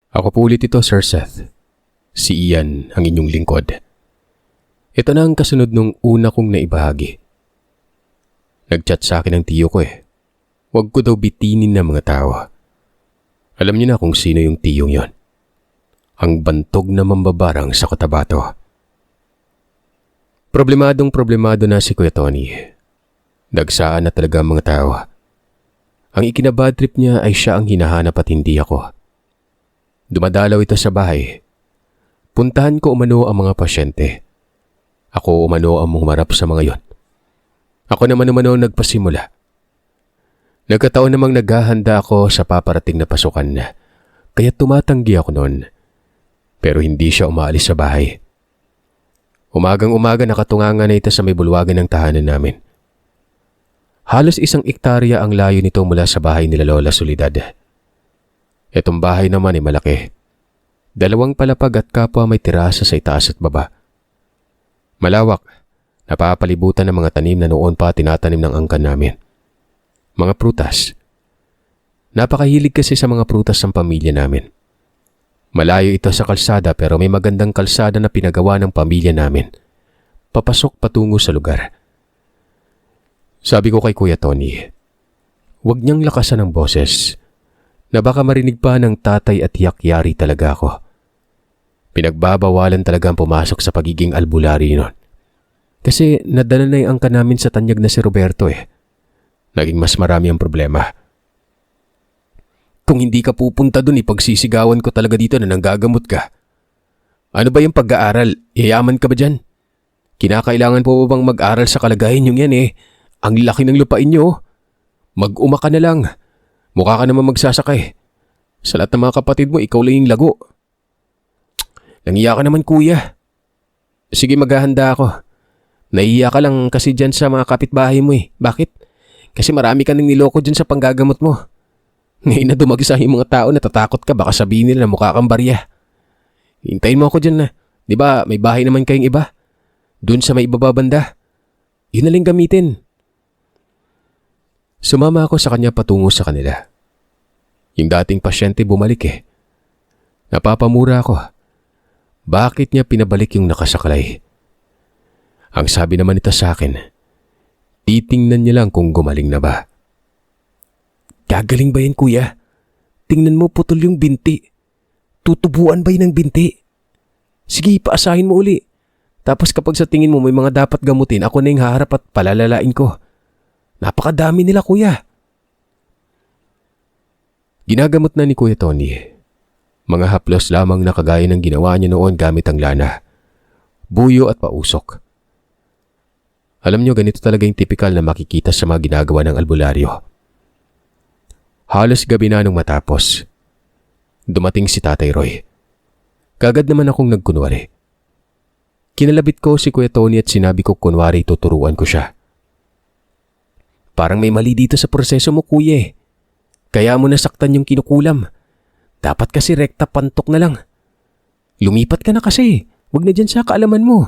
Ako po ulit ito, Sir Seth. Si Ian, ang inyong lingkod. Ito na ang kasunod nung una kong naibahagi. Nag-chat sa akin ang tiyo ko eh. Huwag ko daw bitinin ng mga tao. Alam niyo na kung sino yung tiyong yon. Ang bantog na mambabarang sa Cotabato. Problemado na si Kuya Tony. Dagsaan na talaga ang mga tao. Ang ikinabad trip niya ay siya ang hinahanap at hindi ako. Dumadalaw ito sa bahay. Puntahan ko umano ang mga pasyente. Ako umano ang humarap sa mga yon. Ako naman umano nagpasimula. Nagkataon namang naghahanda ako sa paparating na pasukan na, kaya tumatanggi ako noon. Pero hindi siya umaalis sa bahay. Umagang-umaga nakatungangan na ito sa may bulwagan ng tahanan namin. Halos 1 hektarya ang layo nito mula sa bahay nila Lola Soledad. Itong bahay naman ay malaki. 2 palapag at kapwa may terasa sa itaas at baba. Malawak, napapalibutan ng mga tanim na noon pa tinatanim ng angkan namin. Mga prutas. Napakahilig kasi sa mga prutas ng pamilya namin. Malayo ito sa kalsada pero may magandang kalsada na pinagawa ng pamilya namin. Papasok patungo sa lugar. Sabi ko kay Kuya Tony, huwag niyang lakasan ang boses na baka marinig pa ng tatay at yakyari talaga ako. Pinagbabawalan talagang pumasok sa pagiging albularyo nun. Kasi nadala na yung angka namin sa tanyag na si Roberto eh. Naging mas marami ang problema. Kung hindi ka pupunta dun, ipagsisigawan ko talaga dito na nanggagamot ka. Ano ba yung pag-aaral? Yayaman ka ba dyan? Kinakailangan po ba bang mag-aral sa kalagayan yung yan eh? Ang laki ng lupain nyo. Mag-uma ka na lang. Mukha ka naman magsasakay. Sa lahat ng mga kapatid mo, ikaw lang yung lago. Nangiya ka naman kuya. Sige, maghahanda ako. Naiiya ka lang kasi dyan sa mga kapitbahay mo eh. Bakit? Kasi marami ka nang niloko dyan sa panggagamot mo. Ngayon na dumagsa yung mga tao, natatakot ka, baka sabihin nila na mukha kang barya. Hintayin mo ako dyan na. Di ba may bahay naman kayong iba? Doon sa may ibaba banda. Yun na lang gamitin. Sumama ako sa kanya patungo sa kanila. Yung dating pasyente bumalik eh. Napapamura ako. Bakit niya pinabalik yung nakasaklay? Ang sabi naman nito sa akin, titingnan niya lang kung gumaling na ba. Gagaling ba yan kuya? Tingnan mo putol yung binti. Tutubuan ba yun ng binti? Sige, paasahin mo uli. Tapos kapag sa tingin mo may mga dapat gamutin, ako na yung haharap at palalalain ko. Napakadami nila kuya. Ginagamot na ni Kuya Tony. Mga haplos lamang na kagaya ng ginawa niya noon gamit ang lana, buyo at pausok. Alam niyo, ganito talaga yung tipikal na makikita sa mga ginagawa ng albularyo. Halos gabi na nung matapos. Dumating si Tatay Roy. Kagad naman akong nagkunwari. Kinalabit ko si Kuya Tony at sinabi ko kunwari tuturuan ko siya. Parang may mali dito sa proseso mo kuya eh. Kaya mo nasaktan yung kinukulam. Dapat kasi rekta pantok na lang. Lumipat ka na kasi. Huwag na dyan sa kaalaman mo.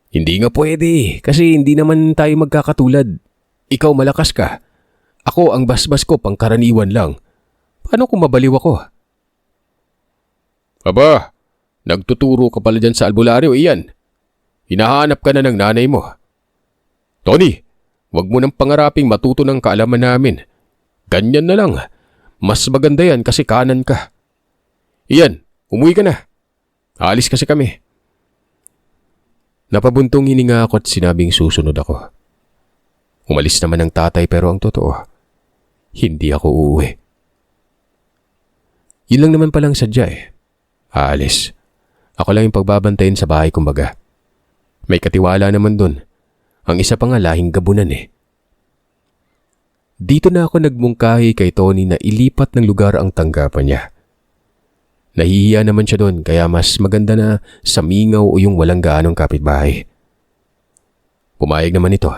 Hindi nga pwede kasi hindi naman tayo magkakatulad. Ikaw malakas ka. Ako ang basbas ko pangkaraniwan lang. Paano kung mabaliw ako? Aba, nagtuturo ka pala dyan sa albularyo, Ian. Hinahanap ka na ng nanay mo. Tony, huwag mo nang pangaraping matuto ng kaalaman namin. Ganyan na lang. Mas maganda yan kasi kanan ka. Ian, umuwi ka na. Aalis kasi kami. Napabuntong hininga ako at sinabing susunod ako. Umalis naman ang tatay pero ang totoo, hindi ako uuwi. Yun lang naman palang sadya eh. Aalis. Ako lang yung pagbabantayin sa bahay kumbaga. May katiwala naman dun. Ang isa pa nga lahing gabunan eh. Dito na ako nagmungkahi kay Tony na ilipat ng lugar ang tanggapan niya. Nahihiya naman siya doon kaya mas maganda na sa mingaw o yung walang gaanong kapitbahay. Pumayag naman ito.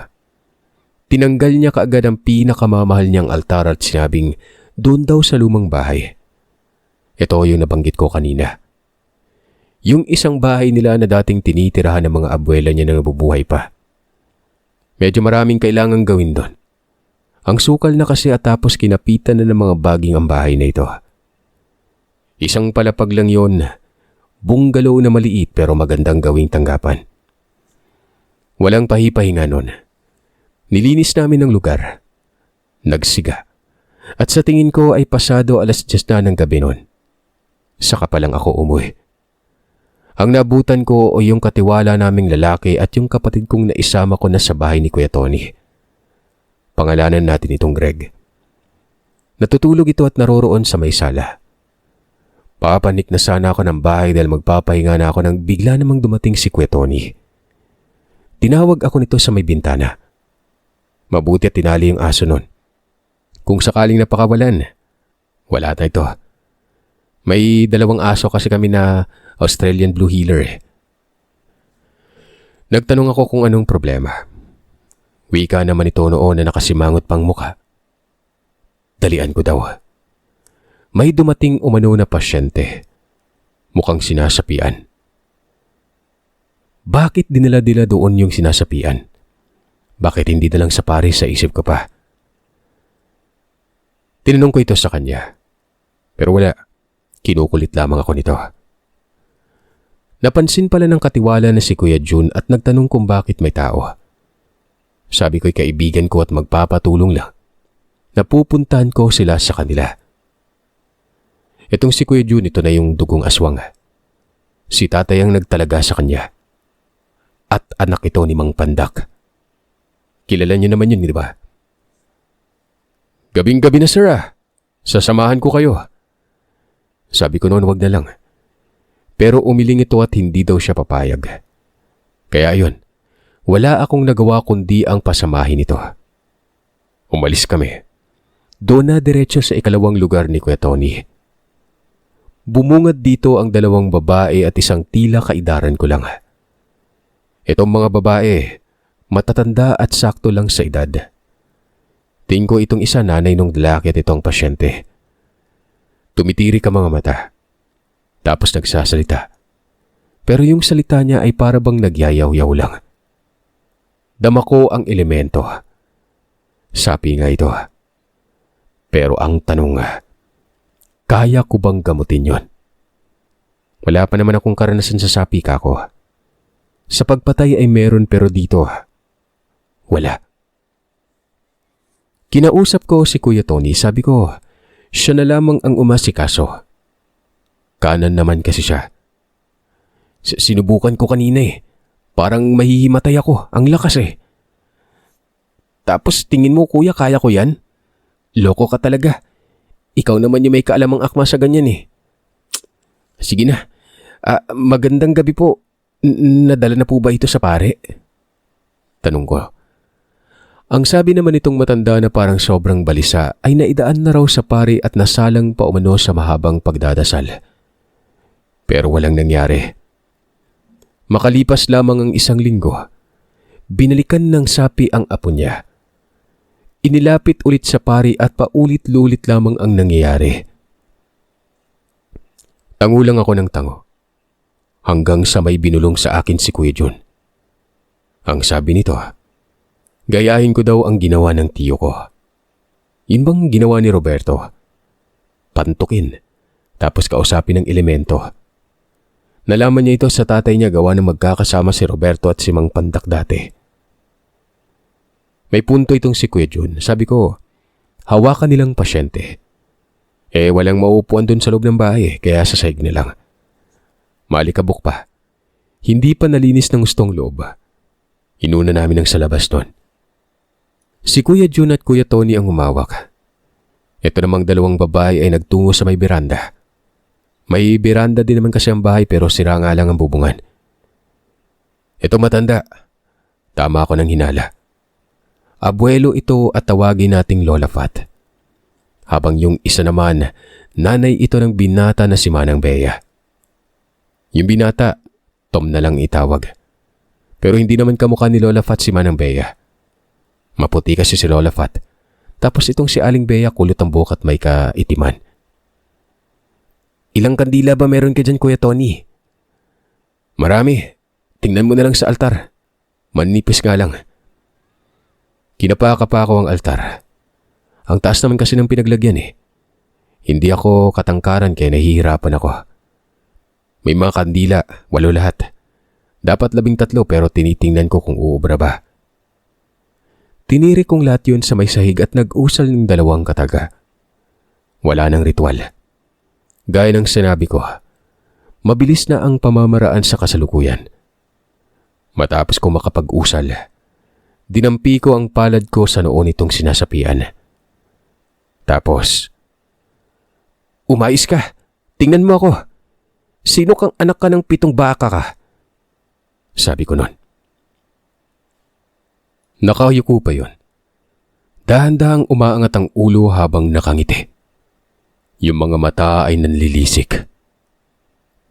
Tinanggal niya kaagad ang pinakamamahal niyang altar at sinabing doon daw sa lumang bahay. Ito yung nabanggit ko kanina. Yung isang bahay nila na dating tinitirahan ng mga abuela niya na nabubuhay pa. Medyo maraming kailangang gawin doon. Ang sukal na kasi at tapos kinapitan na ng mga baging ang bahay na ito. Isang palapag lang yon, bungalow na maliit pero magandang gawing tanggapan. Walang pahipahinga nun. Nilinis namin ang lugar. Nagsiga. At sa tingin ko ay pasado 10:00 na ng gabi nun. Saka pa lang ako umuwi. Ang nabutan ko o yung katiwala naming lalaki at yung kapatid kong naisama ko na sa bahay ni Kuya Tony. Pangalanan natin itong Greg. Natutulog ito at naroroon sa may sala. Papanik na sana ako ng bahay dahil magpapahinga na ako nang bigla namang dumating si Kuya Tony. Tinawag ako nito sa may bintana. Mabuti at tinali yung aso nun. Kung sakaling napakawalan, wala na ito. May 2 aso kasi kami na Australian Blue Heeler. Nagtanong ako kung anong problema. Wika naman ito noon na nakasimangot pang muka. Dalian ko daw. May dumating umano na pasyente. Mukhang sinasapian. Bakit dinala-dila doon yung sinasapian? Bakit hindi na lang sa Paris sa isip ko pa? Tinanong ko ito sa kanya. Pero wala. Kinukulit lamang ako nito. Napansin pala ng katiwala na si Kuya Jun at nagtanong kung bakit may tao. Sabi ko'y kaibigan ko at magpapatulong lang. Napupuntahan ko sila sa kanila. Itong si Kuya Jun, ito na yung dugong aswang. Si tatay ang nagtalaga sa kanya. At anak ito ni Mang Pandak. Kilala niyo naman yun, di ba? Gabing-gabi na sir Sasamahan ko kayo. Sabi ko noon wag na lang. Pero umiling ito at hindi daw siya papayag. Kaya ayun, wala akong nagawa kundi ang pasamahin ito. Umalis kami. Doon na diretso sa ikalawang lugar ni Kuya Tony. Bumungad dito ang 2 babae at isang tila kaidaran ko lang. Itong mga babae, matatanda at sakto lang sa edad. Tingin ko itong isa nanay nung lalaki at itong pasyente. Tumitiri ka mga mata. Tapos nagsasalita. Pero yung salita niya ay para bang nagyayaw-yaw lang. Dama ko ang elemento. Sapi nga ito. Pero ang tanong, kaya ko bang gamutin yon? Wala pa naman akong karanasan sa sapi kako. Sa pagpatay ay meron pero dito, wala. Kinausap ko si Kuya Tony, sabi ko, siya na lamang ang umasikaso. Kanan naman kasi siya. Sinubukan ko kanina Parang mahihimatay ako, ang lakas Tapos tingin mo kuya kaya ko yan? Loko ka talaga. Ikaw naman yung may kaalamang akma sa ganyan Sige na. Magandang gabi po. Nadala na po ba ito sa pare? Tanong ko. Ang sabi naman itong matanda na parang sobrang balisa ay naidaan na raw sa pare at nasalang paumano sa mahabang pagdadasal. Pero walang nangyari. Makalipas lamang ang 1 linggo, binalikan ng sapi ang apo niya. Inilapit ulit sa pari at paulit-lulit lamang ang nangyayari. Tango lang ako ng tango. Hanggang sa may binulong sa akin si Kuya Jun. Ang sabi nito, gayahin ko daw ang ginawa ng tiyo ko. Yun bang ginawa ni Roberto? Pantukin, tapos kausapin ng elemento. Nalaman niya ito sa tatay niya gawa ng magkakasama si Roberto at si Mang Pandak dati. May punto itong si Kuya Jun. Sabi ko, hawakan nilang pasyente. Walang mauupuan dun sa loob ng bahay kaya sasayag na lang. Maalikabok pa. Hindi pa nalinis ng gustong loob. Inuna namin ang sa labas nun. Si Kuya Jun at Kuya Tony ang humawak. Ito namang 2 babae ay nagtungo sa may beranda. May beranda din naman kasi ang bahay pero sira nga lang ang bubungan. Ito matanda. Tama ako ng hinala. Abuelo ito at tawagin nating Lola Fat. Habang yung isa naman, nanay ito ng binata na si Manang Bea. Yung binata, Tom na lang itawag. Pero hindi naman kamukha ni Lola Fat si Manang Bea. Maputi kasi si Lola Fat. Tapos itong si Aling Bea kulot ang buhok at may kaitiman. Ilang kandila ba meron ka dyan, Kuya Tony? Marami. Tingnan mo na lang sa altar. Manipis nga lang. Kinapaka pa ako ang altar. Ang taas naman kasi ng pinaglagyan Hindi ako katangkaran kaya nahihirapan ako. May mga kandila, 8 lahat. Dapat 13 pero tinitingnan ko kung uubra ba. Tiniri kong lahat yun sa may sahig at nag-usal ng 2 kataga. Wala nang ritual. Gaya ng sinabi ko, mabilis na ang pamamaraan sa kasalukuyan. Matapos ko makapag-usal, dinampi ko ang palad ko sa noo nitong sinasapian. Tapos, umayos ka. Tingnan mo ako. Sino kang anak ka ng 7 baka ka? Sabi ko nun. Nakayuko pa yun. Dahan-dahang umaangat ang ulo habang nakangiti. Yung mga mata ay nanlilisik.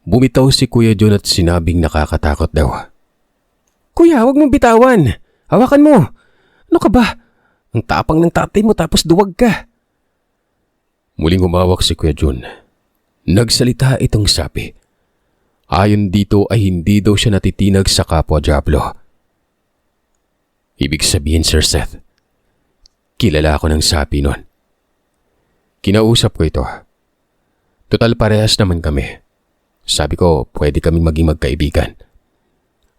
Bumitaw si Kuya John at sinabing nakakatakot daw. Kuya, huwag mong bitawan. Hawakan mo. Ano ka ba? Ang tapang ng tatay mo tapos duwag ka. Muling humawak si Kuya John. Nagsalita itong sabi. Ayon dito ay hindi daw siya natitinag sa kapwa Diablo. Ibig sabihin, Sir Seth, kilala ako ng sapi nun. Kinausap ko ito. Total parehas naman kami. Sabi ko, pwede kaming maging magkaibigan.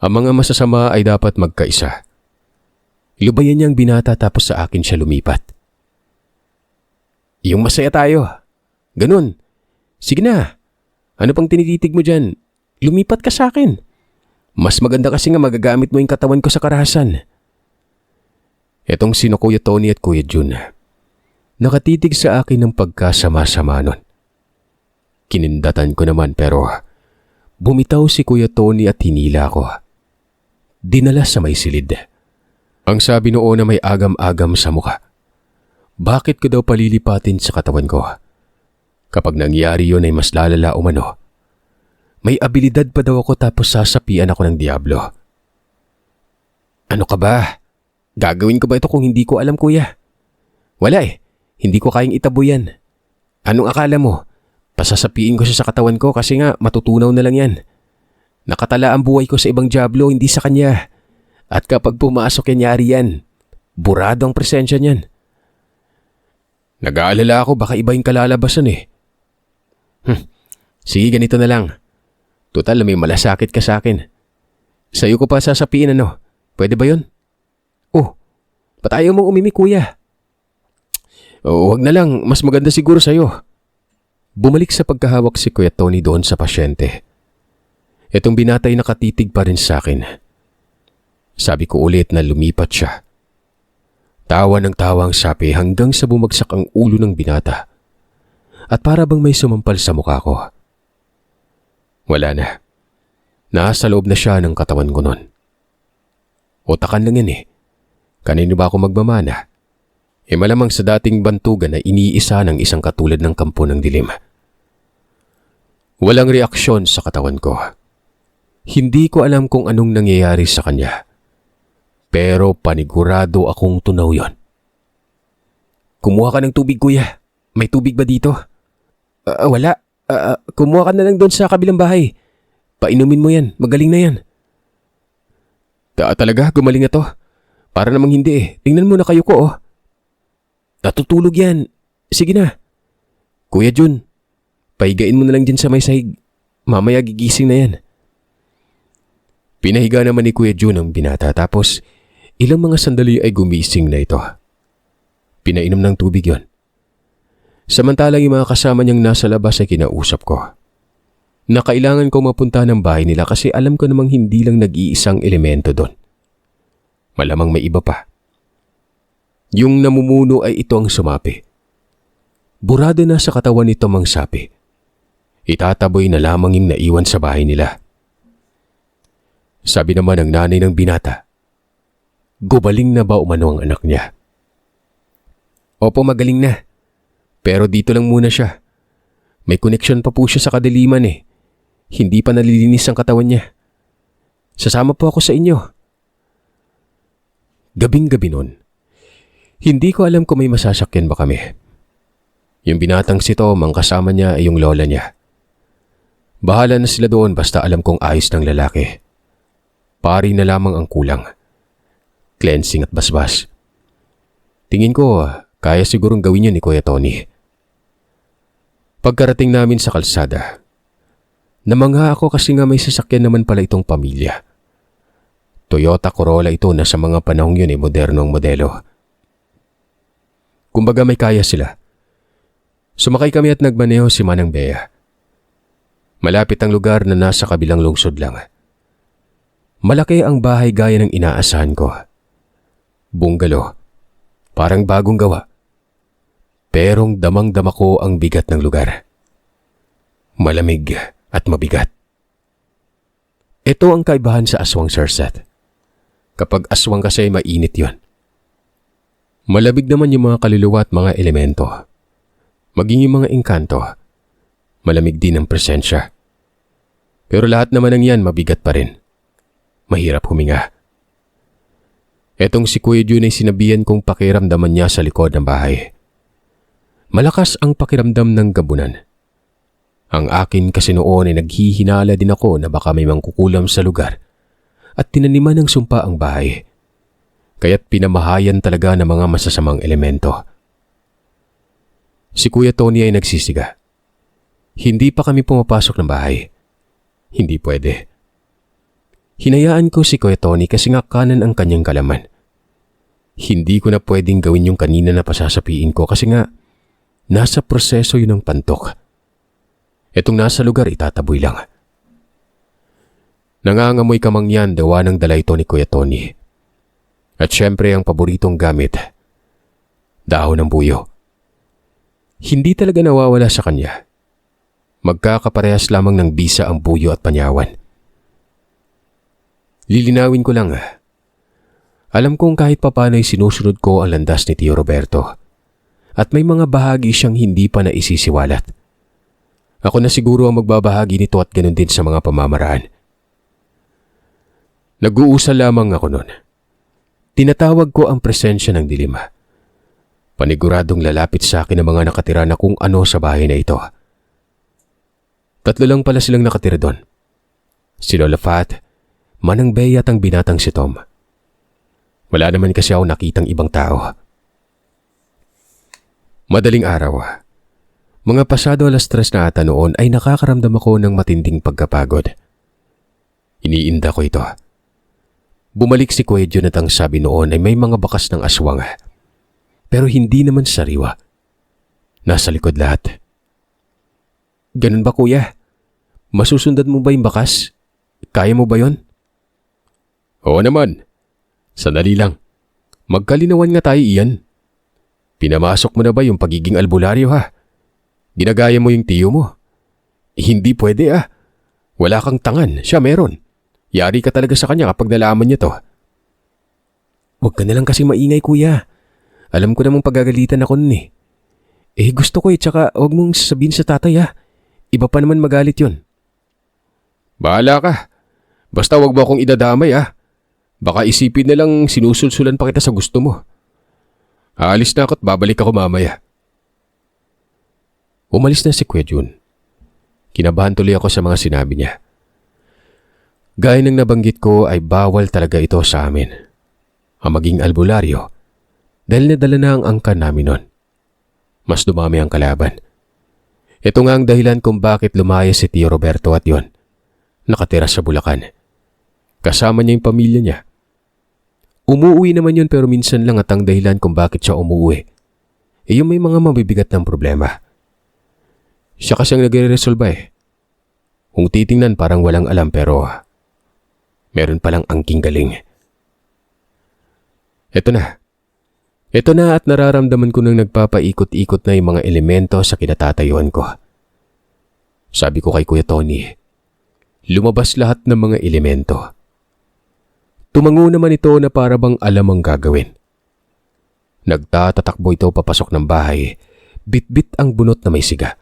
Ang mga masasama ay dapat magkaisa. Ilubayan niya ang binata tapos sa akin siya lumipat. Yung masaya tayo. Ganun. Sige na. Ano pang tinititig mo dyan? Lumipat ka sa akin. Mas maganda kasi nga magagamit mo yung katawan ko sa karahasan. Etong sino Kuya Tony at Kuya Jun. Nakatitig sa akin ng pagkasama-sama nun. Kinindatan ko naman pero bumitaw si Kuya Tony at hinila ko. Dinala sa may silid. Ang sabi noon na may agam-agam sa mukha. Bakit ko daw palilipatin sa katawan ko? Kapag nangyari yun ay mas lalala umano. May abilidad pa daw ako tapos sasapian ako ng Diablo. Ano ka ba? Gagawin ko ba ito kung hindi ko alam, Kuya? Wala eh. Hindi ko kayang itabo yan. Anong akala mo? Pasasapiin ko siya sa katawan ko kasi nga matutunaw na lang yan. Nakatala ang buhay ko sa ibang Diablo, hindi sa kanya. At kapag pumasok yan, yari yan. Burado ang presensya niyan. Nag-aalala ako baka iba yung kalalabasan eh. Sige, ganito na lang. Total, may malasakit ka sa akin. Sa'yo ko pa sasapiin ano. Pwede ba yun? Oh, ba't ayaw mong umimi, Kuya? Huwag na lang, mas maganda siguro sa'yo. Bumalik sa pagkahawak si Kuya Tony doon sa pasyente. Itong binatay nakatitig pa rin sa akin. Sabi ko ulit na lumipat siya. Tawa ng tawa ang sapi hanggang sa bumagsak ang ulo ng binata. At para bang may sumampal sa mukha ko. Wala na. Nasa loob na siya ng katawan ko nun. Utakan lang yan eh. Kanino ba ako magmamana? Malamang sa dating bantugan na iniisa ng isang katulad ng kampo ng dilim. Walang reaksyon sa katawan ko. Hindi ko alam kung anong nangyayari sa kanya. Pero panigurado akong tunaw yon. Kumuha ka ng tubig, Kuya. May tubig ba dito? Wala. Kumuha ka na lang doon sa kabilang bahay. Painumin mo yan. Magaling na yan. Talaga? Gumaling na to? Para namang hindi eh. Tingnan mo na kayo ko oh. Natutulog yan. Sige na. Kuya Jun, pahigain mo na lang dyan sa may sahig. Mamaya gigising na yan. Pinahiga naman ni Kuya Jun ang binata tapos ilang mga sandali ay gumising na ito. Pinainom ng tubig yon. Samantalang yung mga kasama niyang nasa labas ay kinausap ko. Na kailangan ko mapunta ng bahay nila kasi alam ko namang hindi lang nag-iisang elemento doon. Malamang may iba pa. Yung namumuno ay ito ang sumapi. Burado na sa katawan nito mang sapi. Itataboy na lamang yung naiwan sa bahay nila. Sabi naman ng nanay ng binata, gumaling na ba umano ang anak niya? Opo, magaling na. Pero dito lang muna siya. May koneksyon pa po siya sa kadiliman eh. Hindi pa nalilinis ang katawan niya. Sasama po ako sa inyo. Gabing-gabi nun, hindi ko alam kung may masasakyan ba kami. Yung binatang si Tom, ang kasama niya ay yung lola niya. Bahala na sila doon basta alam kong ayos ng lalaki. Pari na lamang ang kulang. Cleansing at basbas. Tingin ko, kaya sigurong gawin yun ni Kuya Tony. Pagkarating namin sa kalsada, namangha ako kasi nga may sasakyan naman pala itong pamilya. Toyota Corolla ito na sa mga panahong yun ay modernong modelo. Kumbaga may kaya sila. Sumakay kami at nagmaneho si Manang Bea. Malapit ang lugar na nasa kabilang lungsod lang. Malaki ang bahay gaya ng inaasahan ko. Bungalow, parang bagong gawa. Perong damang-dama ko ang bigat ng lugar. Malamig at mabigat. Ito ang kaibahan sa aswang, Sir Seth. Kapag aswang kasi ay mainit yon. Malabig naman yung mga kaluluwa at mga elemento. Maging yung mga engkanto. Malamig din ang presensya. Pero lahat naman ng yan mabigat pa rin. Mahirap huminga. Etong si Kuya Jun ay sinabihan kong pakiramdaman niya sa likod ng bahay. Malakas ang pakiramdam ng gabunan. Ang akin kasi noon ay naghihinala din ako na baka may mangkukulam sa lugar at tinaniman ng sumpa ang bahay. Kaya't pinamahayan talaga ng mga masasamang elemento. Si Kuya Tony ay nagsisiga. Hindi pa kami pumapasok ng bahay. Hindi pwede. Hinayaan ko si Kuya Tony kasi nga kanan ang kanyang kalaman. Hindi ko na pwedeng gawin yung kanina na pasasapiin ko kasi nga nasa proseso yun ng pantok. Etong nasa lugar itataboy lang. Nangangamoy kamangyan dawa ng dala ito ni Kuya Tony. At syempre ang paboritong gamit, dahon ng buyo. Hindi talaga nawawala sa kanya. Magkakaparehas lamang ng bisa ang buyo at panyawan. Lilinawin ko lang. Alam kong kahit papanay sinusunod ko ang landas ni Tio Roberto. At may mga bahagi siyang hindi pa naisisiwalat. Ako na siguro ang magbabahagi nito at ganun din sa mga pamamaraan. Nag-uusal lamang ako noon. Tinatawag ko ang presensya ng dilim. Paniguradong lalapit sa akin ang mga nakatira na kung ano sa bahay na ito. 3 lang pala silang nakatira doon. Si Lola Fat, Manang Bea at ang binatang si Tom. Wala naman kasi ako nakitang ibang tao. Madaling araw. Mga pasado 3:00 na ata noon ay nakakaramdam ako ng matinding pagkapagod. Iniinda ko ito. Bumalik si Kuya Jun at ang sabi noon ay may mga bakas ng aswang. Pero hindi naman sariwa. Nasa likod lahat. Ganun ba, Kuya? Masusundan mo ba yung bakas? Kaya mo ba yon? Oo naman. Sandali lang. Magkalinawan nga tayo iyan. Pinamasok mo na ba yung pagiging albularyo ha? Ginagaya mo yung tiyo mo. Hindi pwede ah. Wala kang tangan, siya meron. Yari ka talaga sa kanya kapag nalaman niya to. Huwag ka na lang kasi maingay, Kuya. Alam ko namang pagagalitan ako nun eh. Gusto ko tsaka huwag mong sasabihin sa tatay ha. Iba pa naman magalit yun. Bahala ka. Basta huwag mo akong idadamay ha. Baka isipin na lang sinusulsulan pa kita sa gusto mo. Aalis na ako at babalik ako mamaya. Umalis na si Kuya Jun. Kinabahan tuloy ako sa mga sinabi niya. Gaya ng nabanggit ko ay bawal talaga ito sa amin. Ang maging albularyo dahil nadala na ang angkan namin nun. Mas dumami ang kalaban. Ito nga ang dahilan kung bakit lumaya si Tio Roberto at yon. Nakatira sa Bulacan. Kasama niya yung pamilya niya. Umuwi naman yun pero minsan lang at ang dahilan kung bakit siya umuwi. Yung may mga mabibigat ng problema. Siya kasi ang nagre-resolba eh. Kung titingnan parang walang alam pero meron palang angking galing. Ito na. Ito na at nararamdaman ko nang nagpapaikot-ikot na yung mga elemento sa kinatatayuan ko. Sabi ko kay Kuya Tony, lumabas lahat ng mga elemento. Tumango naman ito na para bang alam ang gagawin. Nagtatatakbo ito papasok ng bahay, bit-bit ang bunot na may siga.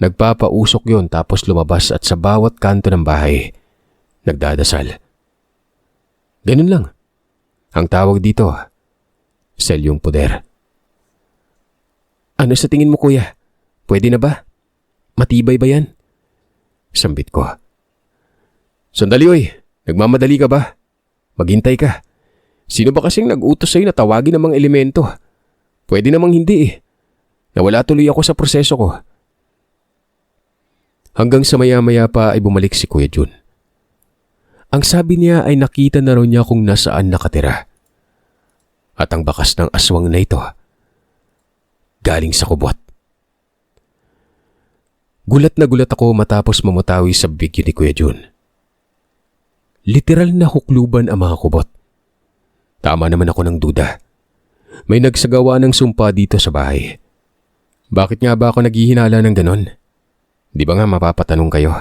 Nagpapausok yon tapos lumabas at sa bawat kanto ng bahay, nagdadasal. Ganun lang. Ang tawag dito, selyong poder. Ano sa tingin mo, Kuya? Pwede na ba? Matibay ba yan? Sambit ko. Sandali oy, nagmamadali ka ba? Maghintay ka. Sino ba kasing nag-utos sa'yo na tawagin ng mga elemento? Pwede namang hindi eh. Nawala tuloy ako sa proseso ko. Hanggang sa maya-maya pa ay bumalik si Kuya Jun. Ang sabi niya ay nakita na raw niya kung nasaan nakatira. At ang bakas ng aswang na ito, galing sa kubot. Gulat na gulat ako matapos mamutawi sa bibig ni Kuya Jun. Literal na hukluban ang mga kubot. Tama naman ako ng duda. May nagsagawa ng sumpa dito sa bahay. Bakit nga ba ako naghihinala ng ganon? Di ba nga mapapatanong kayo?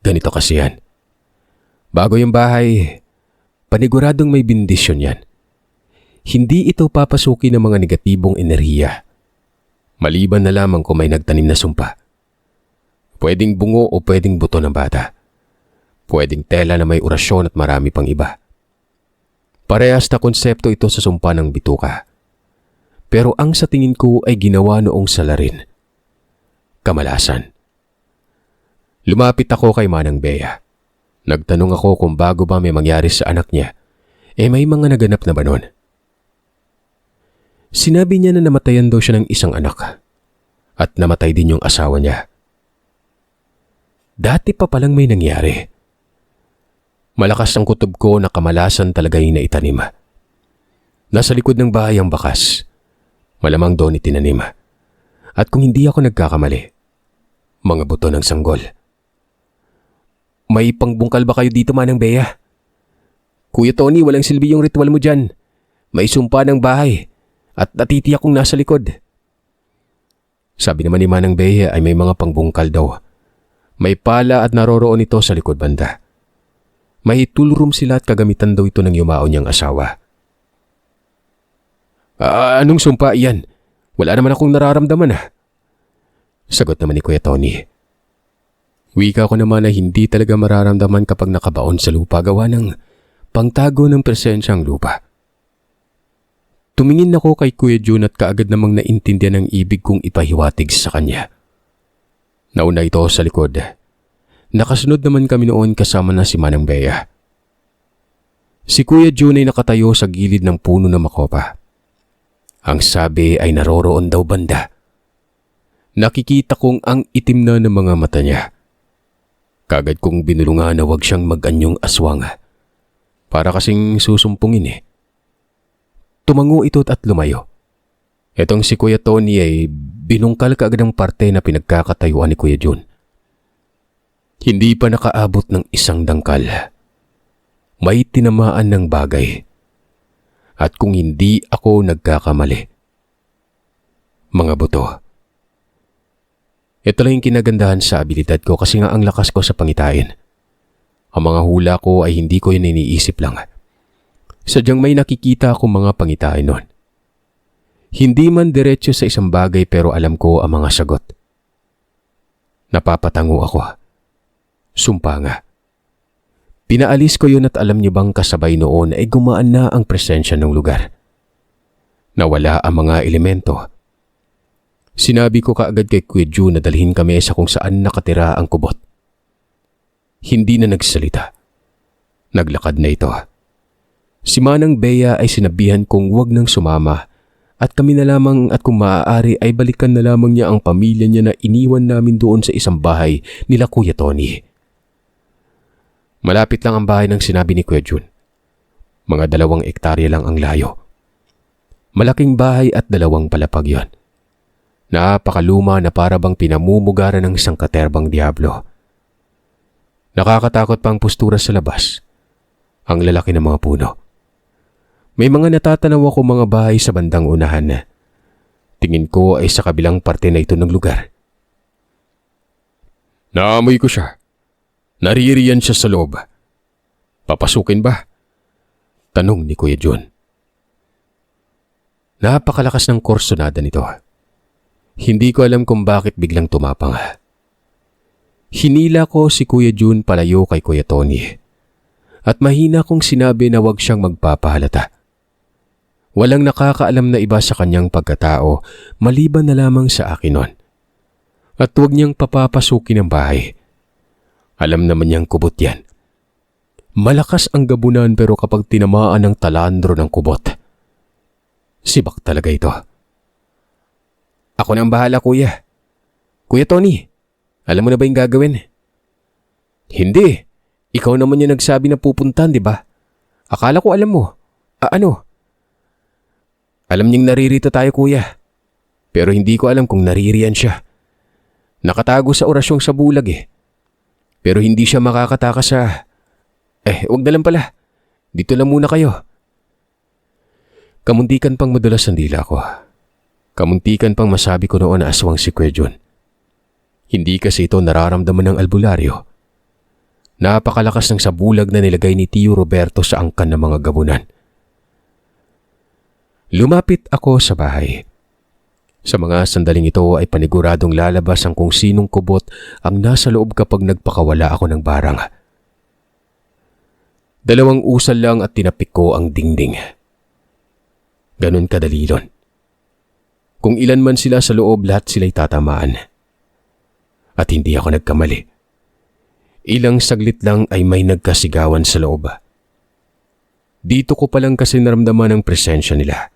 Ganito kasi yan. Bago yung bahay, paniguradong may bendisyon yan. Hindi ito papasukin ng mga negatibong enerhiya. Maliban na lamang kung may nagtanim na sumpa. Pwedeng bungo o pwedeng buto ng bata. Pwedeng tela na may orasyon at marami pang iba. Parehas na konsepto ito sa sumpa ng bituka. Pero ang sa tingin ko ay ginawa noong salarin. Kamalasan. Lumapit ako kay Manang Bea. Nagtanong ako kung bago ba may mangyari sa anak niya, may mga naganap na ba nun? Sinabi niya na namatayan daw siya ng isang anak at namatay din yung asawa niya. Dati pa palang may nangyari. Malakas ang kutob ko na kamalasan talaga yung naitanim. Nasa likod ng bahay ang bakas. Malamang doon itinanim. At kung hindi ako nagkakamali, mga buto ng sanggol. May pangbungkal ba kayo dito, Manang Bea? Kuya Tony, walang silbi yung ritual mo dyan. May sumpa ng bahay at natitiyak kong nasa likod. Sabi naman ni Manang Bea ay may mga pangbungkal daw. May pala at naroroon ito sa likod banda. May toolroom sila at kagamitan daw ito ng yumao niyang asawa. Anong sumpa iyan? Wala naman akong nararamdaman . Sagot naman ni Kuya Tony. Wika ko naman na hindi talaga mararamdaman kapag nakabaon sa lupa gawa ng pangtago ng presensyang lupa. Tumingin ako kay Kuya Jun at kaagad namang naintindihan ang ibig kong ipahiwatig sa kanya. Nauna ito sa likod. Nakasunod naman kami noon kasama na si Manang Bea. Si Kuya Jun ay nakatayo sa gilid ng puno ng makopa. Ang sabi ay naroroon daw banda. Nakikita kong ang itim na ng mga mata niya. Kagad kong binulungan na huwag siyang mag-anyong aswang. Para kasing susumpungin . Tumango ito at lumayo. Etong si Kuya Tony ay binungkal kaagad ang parte na pinagkakatayuan ni Kuya Jun. Hindi pa nakaabot ng isang dangkal. May tinamaan ng bagay. At kung hindi ako nagkakamali, mga buto. Ito lang yung kinagandahan sa abilidad ko kasi nga ang lakas ko sa pangitain. Ang mga hula ko ay hindi ko yun iniisip lang. Sadyang may nakikita akong mga pangitain nun. Hindi man diretso sa isang bagay pero alam ko ang mga sagot. Napapatango ako. Sumpa nga. Pinaalis ko yun at alam niyo bang kasabay noon ay gumaan na ang presensya ng lugar. Nawala ang mga elemento. Sinabi ko kaagad kay Kuya Jun na dalhin kami sa kung saan nakatira ang kubot. Hindi na nagsalita. Naglakad na ito. Si Manang Bea ay sinabihan kong huwag nang sumama at kami na lamang at kung maaari ay balikan na lamang niya ang pamilya niya na iniwan namin doon sa isang bahay nila Kuya Tony. Malapit lang ang bahay ng sinabi ni Kuya Jun. Mga 2 hektarya lang ang layo. Malaking bahay at 2 palapag yon. Napakaluma na para bang pinamumugaran ng isang katerbang diablo. Nakakatakot pa ang postura sa labas. Ang lalaki ng mga puno. May mga natatanaw ako mga bahay sa bandang unahan. Tingin ko ay sa kabilang parte na ito ng lugar. Naamoy ko siya. Naririyan siya sa loob. Papasukin ba? Tanong ni Kuya Jun. Napakalakas ng korsonada nito. Hindi ko alam kung bakit biglang tumapang. Hinila ko si Kuya Jun palayo kay Kuya Tony. At mahina kong sinabi na huwag siyang magpapahalata. Walang nakakaalam na iba sa kanyang pagkatao maliban na lamang sa akin nun. At huwag niyang papapasukin ang bahay. Alam naman niyang kubot yan. Malakas ang gabunan pero kapag tinamaan ng talandro ng kubot, sibak talaga ito. Ako nang bahala, Kuya. Kuya Tony, Alam mo na ba yung gagawin? Hindi. Ikaw naman yung nagsabi na pupuntan, di ba? Akala ko alam mo. Ano? Alam niyang naririto tayo, kuya. Pero hindi ko alam kung naririyan siya. Nakatago sa orasyong sa bulag eh. Pero hindi siya makakatakas sa... wag na lang pala. Dito lang muna kayo. Kamuntikan pang madulas ang dila ko. Kamuntikan pang masabi ko noon na aswang si Kuya Jun. Hindi kasi ito nararamdaman ng albularyo. Napakalakas ng sabulag na nilagay ni Tio Roberto sa angkan ng mga gabunan. Lumapit ako sa bahay. Sa mga sandaling ito ay paniguradong lalabas ang kung sinong kubot ang nasa loob kapag nagpakawala ako ng barang. 2 usal lang at tinapik ko ang dingding. Ganun kadalilon. Kung ilan man sila sa loob, lahat sila'y tatamaan. At hindi ako nagkamali. Ilang saglit lang ay may nagkasigawan sa loob. Dito ko palang kasi naramdaman ang presensya nila.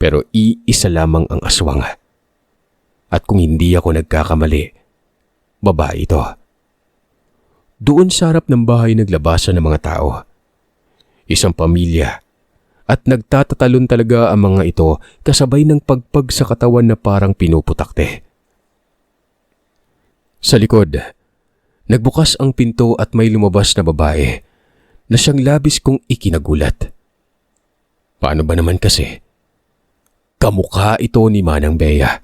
Pero iisa lamang ang aswang. At kung hindi ako nagkakamali, babae ito. Doon sa harap ng bahay naglabasan ng mga tao. Isang pamilya. At nagtatatalon talaga ang mga ito kasabay ng pagpag sa katawan na parang pinuputakte. Sa likod, nagbukas ang pinto at may lumabas na babae na siyang labis kong ikinagulat. Paano ba naman kasi? Kamukha ito ni Manang Bea.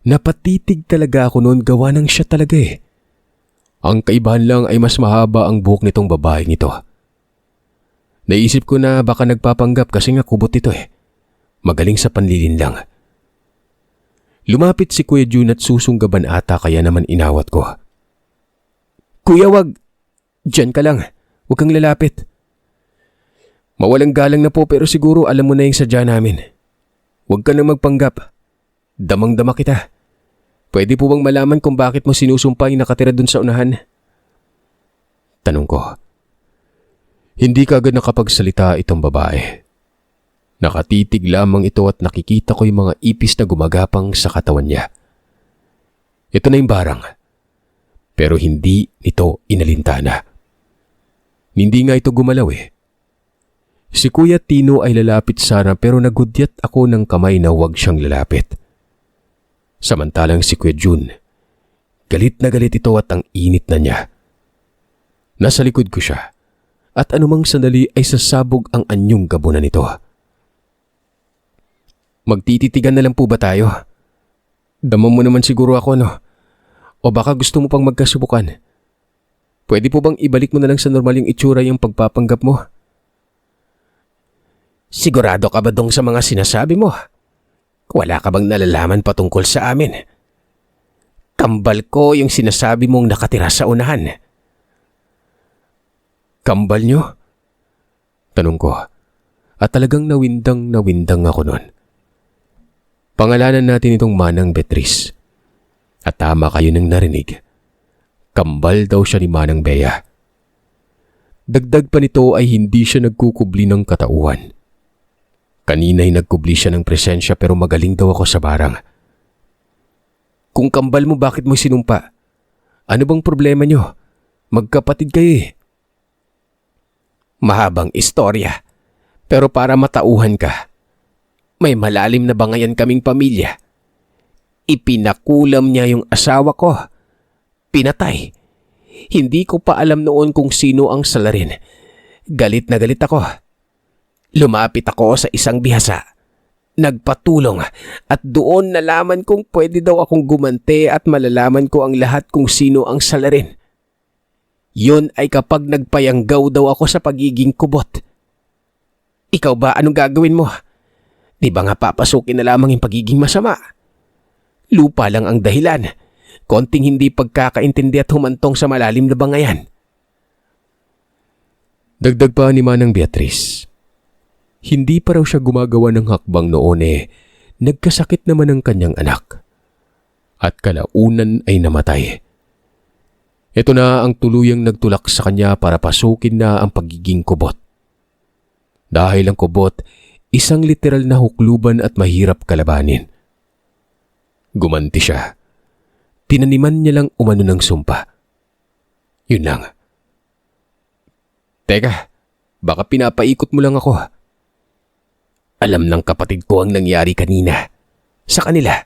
Napatitig talaga ako noon, gawa ng siya talaga eh. Ang kaibahan lang ay mas mahaba ang buhok nitong babaeng ito. Naisip ko na baka nagpapanggap kasi nga kubot ito eh. Magaling sa panlilin lang. Lumapit si Kuya Jun at susunggaban ata kaya naman inawat ko. Kuya, wag. Diyan ka lang. Huwag kang lalapit. Mawalang galang na po pero siguro alam mo na yung sadya namin. Huwag ka nang magpanggap. Damang-dama kita. Pwede po bang malaman kung bakit mo sinusumpa yung nakatira dun sa unahan? Tanong ko. Hindi kaagad nakapagsalita itong babae. Nakatitig lamang ito at nakikita ko yung mga ipis na gumagapang sa katawan niya. Ito na yung barang. Pero hindi ito inalintana. Hindi nga ito gumalaw eh. Si Kuya Tino ay lalapit sana pero nagudyat ako ng kamay na huwag siyang lalapit. Samantalang si Kuya Jun, galit na galit ito at ang init na niya. Nasa likod ko siya at anumang sandali ay sasabog ang anyong gabunan nito. Magtititigan na lang po ba tayo? Dama mo naman siguro ako, no? O baka gusto mo pang magkasubukan? Pwede po bang ibalik mo na lang sa normal yung itsura yung pagpapanggap mo? Sigurado ka ba dong sa mga sinasabi mo? Wala ka bang nalalaman patungkol sa amin? Kambal ko yung sinasabi mong nakatira sa unahan. Kambal nyo? Tanong ko. At talagang nawindang ako noon. Pangalanan natin itong Manang Beatrice. At tama kayo nang narinig. Kambal daw siya ni Manang Bea. Dagdag pa nito ay hindi siya nagkukubli ng katauhan. Kanina'y nagkubli siya ng presensya pero magaling daw ako sa barang. Kung kambal mo, bakit mo sinumpa? Ano bang problema nyo? Magkapatid kayo eh. Mahabang istorya. Pero para matauhan ka, may malalim na bangayan kaming pamilya. Ipinakulam niya yung asawa ko. Pinatay. Hindi ko pa alam noon kung sino ang salarin. Galit na galit ako. Lumapit ako sa isang bihasa. Nagpatulong at doon nalaman kong pwede daw akong gumante at malalaman ko ang lahat kung sino ang salarin. Yun ay kapag nagpayanggaw daw ako sa pagiging kubot. Ikaw ba, anong gagawin mo? Di ba nga papasukin na lamang yung pagiging masama? Lupa lang ang dahilan. Konting hindi pagkakaintindi at humantong sa malalim na bangayan. Dagdag pa ni Manang Beatrice. Hindi pa raw siya gumagawa ng hakbang noon eh. Nagkasakit naman ang kanyang anak. At kalaunan ay namatay. Ito na ang tuluyang nagtulak sa kanya para pasukin na ang pagiging kubot. Dahil ang kubot, isang literal na hukluban at mahirap kalabanin. Gumanti siya. tinaniman niya lang umano ng sumpa. Yun lang. Teka, baka pinapaikot mo lang ako. Alam ng kapatid ko ang nangyari kanina. Sa kanila,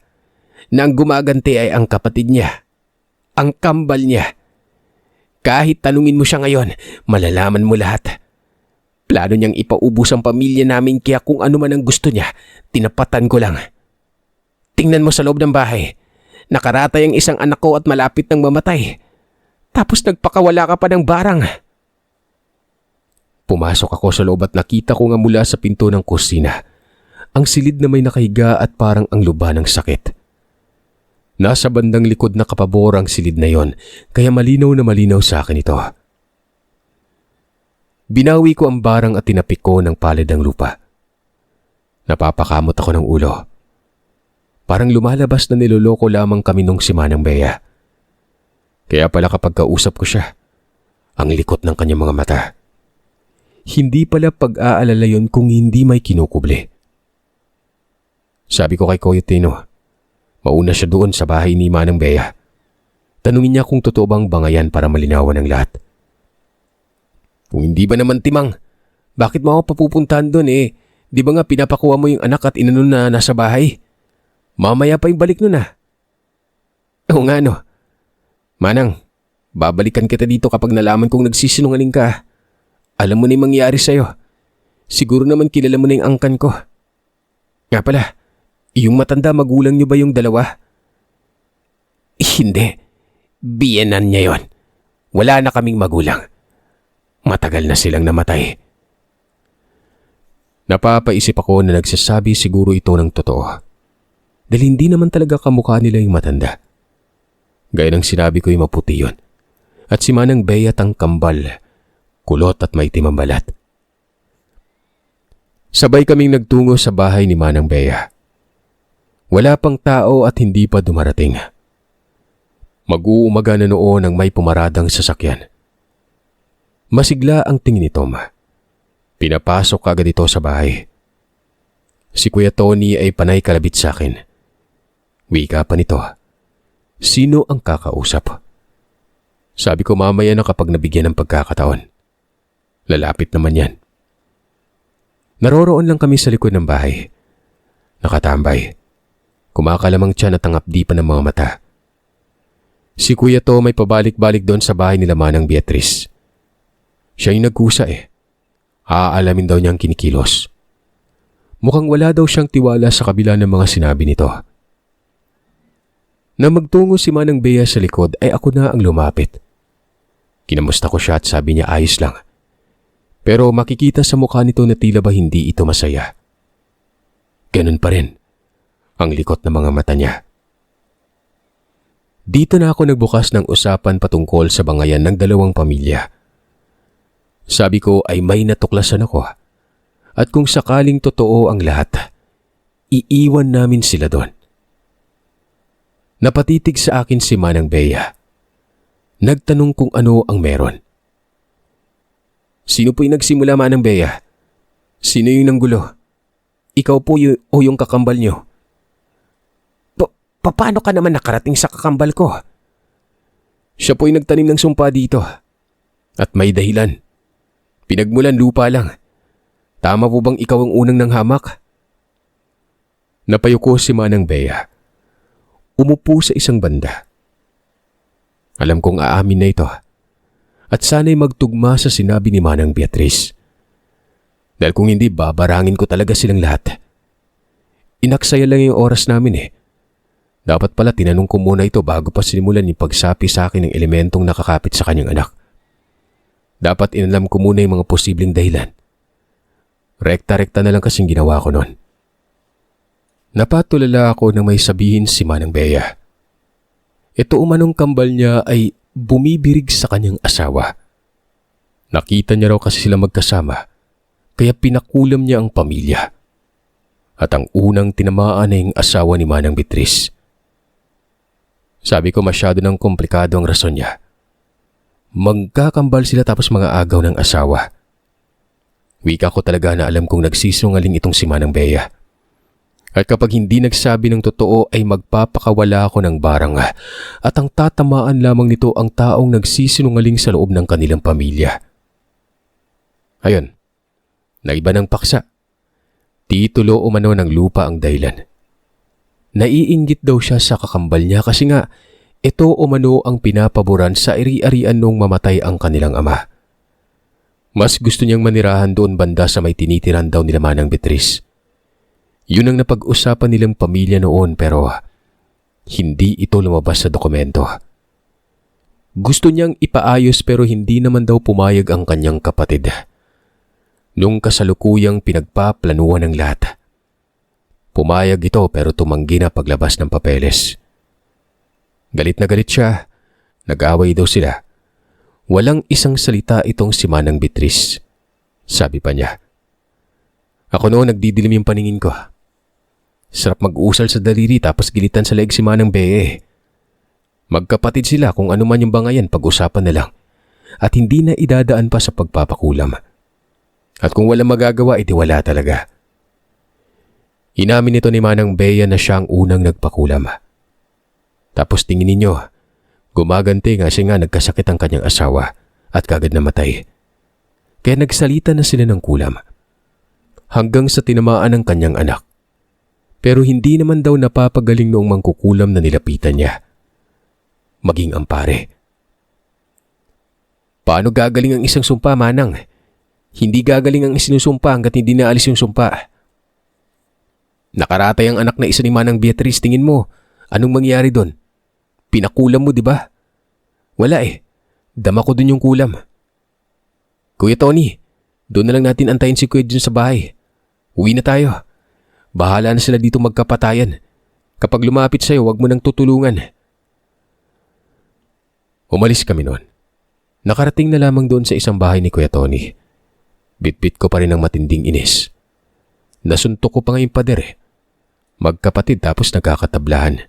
na ang gumaganti ay ang kapatid niya. Ang kambal niya. Kahit tanungin mo siya ngayon, malalaman mo lahat. Plano niyang ipaubos ang pamilya namin kaya kung ano man ang gusto niya, tinapatan ko lang. Tingnan mo sa loob ng bahay. Nakaratay ang isang anak ko at malapit nang mamatay. Tapos nagpakawala ka pa ng barang. Pumasok ako sa loob at nakita ko nga mula sa pinto ng kusina ang silid na may nakahiga at parang ang luba ng sakit. Nasa bandang likod na kapabor ang silid na yon, kaya malinaw na malinaw sa akin ito. Binawi ko ang barang at tinapik ko ng palad ng lupa. Napapakamot ako ng ulo. Parang lumalabas na niloloko lamang kami nung si Manang Bea. Kaya pala kapag kausap ko siya, ang likot ng kanyang mga mata. Hindi pala pag-aalala yon kung hindi may kinukubli. Sabi ko kay Kuya Tino, mauna siya doon sa bahay ni Manang Bea. Tanungin niya kung totoo bang bangayan para malinawan ang lahat. Kung hindi ba naman timang, bakit mo ako papupuntahan doon eh? Di ba nga pinapakuha mo yung anak at inanon na nasa bahay? Mamaya pa yung balik nun ah. Oo nga no. Manang, babalikan kita dito kapag nalaman kong nagsisinungaling ka. Alam mo na yung mangyari sa'yo. Siguro naman kilala mo na yung angkan ko. Nga pala, yung matanda magulang niyo ba yung dalawa? Hindi. Biyenan niya yon. Wala na kaming magulang. Matagal na silang namatay. Napapaisip ako na nagsasabi siguro ito ng totoo. Dahil hindi naman talaga kamukha nila yung matanda. Gaya ng sinabi ko yung maputi yun. At si Manang Bea ang kambal, kulot at maitim ang balat. Sabay kaming nagtungo sa bahay ni Manang Bea. Wala pang tao at hindi pa dumarating. Mag-uumaga na noon ang may pumaradang sasakyan. Masigla ang tingin ni Tom. Pinapasok agad ito sa bahay. Si Kuya Tony ay panay kalabit sa akin. Wika pa nito. Sino ang kakausap? Sabi ko mamaya na kapag nabigyan ng pagkakataon. Lalapit naman yan. Naroroon lang kami sa likod ng bahay. Nakatambay. Kumakalamang tiyan at ang hapdi pa ng mga mata. Si Kuya Tom ay pabalik-balik doon sa bahay nila Manang Beatrice. Siya yung nagkusa eh. Aalamin daw niyang kinikilos. Mukhang wala daw siyang tiwala sa kabila ng mga sinabi nito. Nang magtungo si Manang Bea sa likod ay ako na ang lumapit. Kinamusta ko siya at sabi niya ayos lang. Pero makikita sa mukha nito na tila ba hindi ito masaya. Ganun pa rin ang likot ng mga mata niya. Dito na ako nagbukas ng usapan patungkol sa bangayan ng dalawang pamilya. Sabi ko ay may natuklasan ako at kung sakaling totoo ang lahat, iiwan namin sila doon. Napatitig sa akin si Manang Bea. Nagtanong kung ano ang meron. Sino po yung nagsimula, Manang Bea? Sino yung nanggulo? Ikaw po o yung kakambal niyo? Paano ka naman nakarating sa kakambal ko? Siya po yung nagtanim ng sumpa dito. At may dahilan. Pinagmulan lupa lang. Tama po bang ikaw ang unang nanghamak? Napayuko si Manang Bea. Umupo sa isang banda. Alam kong aamin na ito. At sana'y magtugma sa sinabi ni Manang Beatrice. Dahil kung hindi, babarangin ko talaga silang lahat. Inaksaya lang yung oras namin eh. Dapat pala tinanong ko muna ito bago pa sinimulan yung pagsapi sa akin ng elementong nakakapit sa kanyang anak. Dapat inalam ko muna yung mga posibleng dahilan. Rekta-rekta na lang kasing ginawa ko noon. Napatulala ako na may sabihin si Manang Bea. Ito umanong kambal niya ay bumibirig sa kanyang asawa. Nakita niya raw kasi sila magkasama, kaya pinakulam niya ang pamilya. At ang unang tinamaan ay ang asawa ni Manang Beatrice. Sabi ko masyado ng komplikado ang rason niya. Magkakambal sila tapos mga agaw ng asawa. Wika ko talaga na alam kong nagsisungaling itong si Manang Bea. At kapag hindi nagsabi ng totoo ay magpapakawala ako ng barang at ang tatamaan lamang nito ang taong nagsisinungaling sa loob ng kanilang pamilya. Ayun, naiba ng paksa. Titulo umano ng lupa ang dahilan. Naiinggit daw siya sa kakambal niya kasi nga ito umano ang pinapaboran sa iri-arian nung mamatay ang kanilang ama. Mas gusto niyang manirahan doon banda sa may tinitiran daw nila Manang Beatriz. Yun ang napag-usapan nilang pamilya noon pero hindi ito lumabas sa dokumento. Gusto niyang ipaayos pero hindi naman daw pumayag ang kanyang kapatid. Nung kasalukuyang pinagpaplanuhan ng lahat. Pumayag ito pero tumanggi na paglabas ng papeles. Galit na galit siya. Nag-away daw sila. Walang isang salita itong si Manang Beatriz. Sabi pa niya. Ako noon nagdidilim yung paningin ko. Sarap mag-uusal sa daliri tapos gilitan sa leeg si Manang Bea. Magkapatid sila kung ano man yung bangayan pag-usapan na lang. At hindi na idadaan pa sa pagpapakulam. At kung walang magagawa, iti wala talaga. Inamin ito ni Manang Bea na siya ang unang nagpakulam. Tapos tingin ninyo, gumaganti kasi nga nagkasakit ang kanyang asawa at kagad namatay. Kaya nagsalita na sila ng kulam. Hanggang sa tinamaan ng kanyang anak. Pero hindi naman daw napapagaling noong mangkukulam na nilapitan niya. Maging ang pare. Paano gagaling ang isang sumpa, Manang? Hindi gagaling ang isinusumpa hanggat hindi naalis yung sumpa. Nakaratay ang anak na isa ni Manang Beatriz. Tingin mo, anong mangyari doon? Pinakulam mo, di ba? Wala eh. Dama ko dun yung kulam. Kuya Tony, doon na lang natin antayin si Kuya Jun sa bahay. Uwi na tayo. Bahala na sila dito magkapatayan. Kapag lumapit sa'yo, huwag mo nang tutulungan. Umalis kami noon. Nakarating na lamang doon sa isang bahay ni Kuya Tony. Bitbit ko pa rin ang matinding inis. Nasuntok ko pa ngayong pader eh. Magkapatid tapos nagkakatablahan.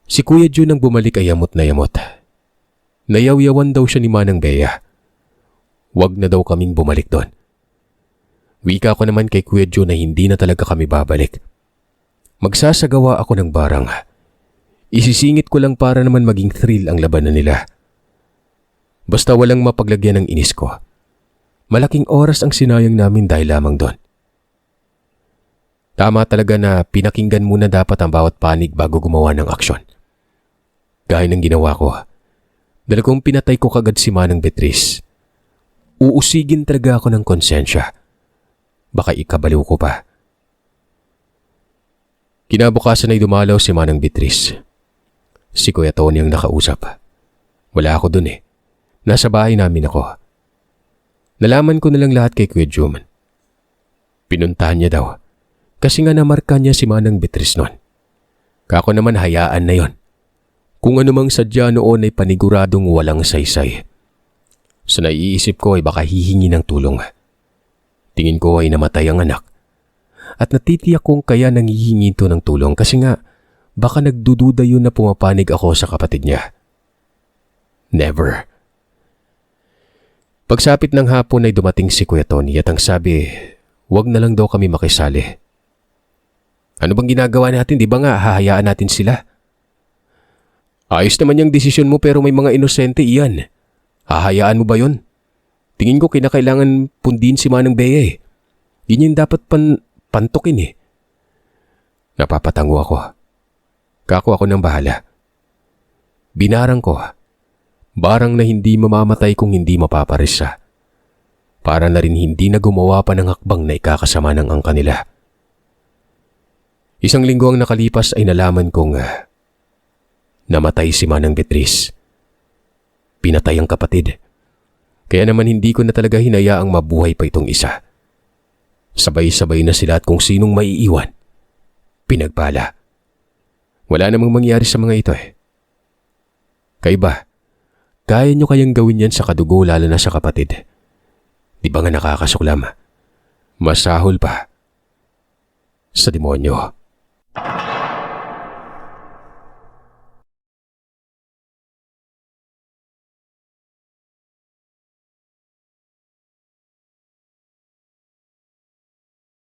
Si Kuya Jun ang bumalik ay yamot na yamot. Nayaw-yawan daw siya ni Manang Bea. Huwag na daw kaming bumalik doon. Wika ko naman kay Kuya Jun na hindi na talaga kami babalik. Magsasagawa ako ng barang. Isisingit ko lang para naman maging thrill ang labanan nila. Basta walang mapaglagyan ng inis ko. Malaking oras ang sinayang namin dahil lamang doon. Tama talaga na pinakinggan muna dapat ang bawat panig bago gumawa ng aksyon. Gaya ng ginawa ko. Dahil kung pinatay ko kagad si Manang Beatriz, uusigin talaga ako ng konsensya. Baka ikabaliw ko pa. Kinabukasan ay dumalaw si Manang Beatriz. Si Kuya Tony ang nakausap. Wala ako dun eh. Nasa bahay namin ako. Nalaman ko na lang lahat kay Kuya Jun. Pinuntahan niya daw. Kasi nga namarka niya si Manang Beatriz noon. Kako naman hayaan na yon. Kung anumang sadya noon ay paniguradong walang saysay. Sa naiisip ko ay baka hihingi ng tulong. Tingin ko ay namatay ang anak. At natitiyak kong kaya nangihingi ito ng tulong kasi nga baka nagdududa yun na pumapanig ako sa kapatid niya. Never. Pagsapit ng hapon ay dumating si Kuya Tony at ang sabi, wag na lang daw kami makisali. Ano bang ginagawa natin? Di ba nga hahayaan natin sila? Ayos naman yung desisyon mo pero may mga inosente iyan. Hahayaan mo ba yun? Tingin ko kinakailangan pundin si Manang Bea eh. Yun yung dapat pantukin eh. Napapatango ako. Kako ako ng bahala. Binarang ko. Barang na hindi mamamatay kung hindi mapaparis siya. Para na rin hindi na gumawa pa ng hakbang na ikakasama ng ang kanila. Isang linggo ang nakalipas ay nalaman kong namatay si Manang Beatriz. Pinatay ang kapatid. Kaya naman hindi ko na talaga hinayaang mabuhay pa itong isa. Sabay-sabay na sila at kung sinong maiiwan, pinagpala. Wala namang mangyari sa mga ito eh. Kayo ba? Kaya nyo kayang gawin yan sa kadugo lalo na sa kapatid? Di ba nga nakakasuklam? Masahol pa. Sa demonyo.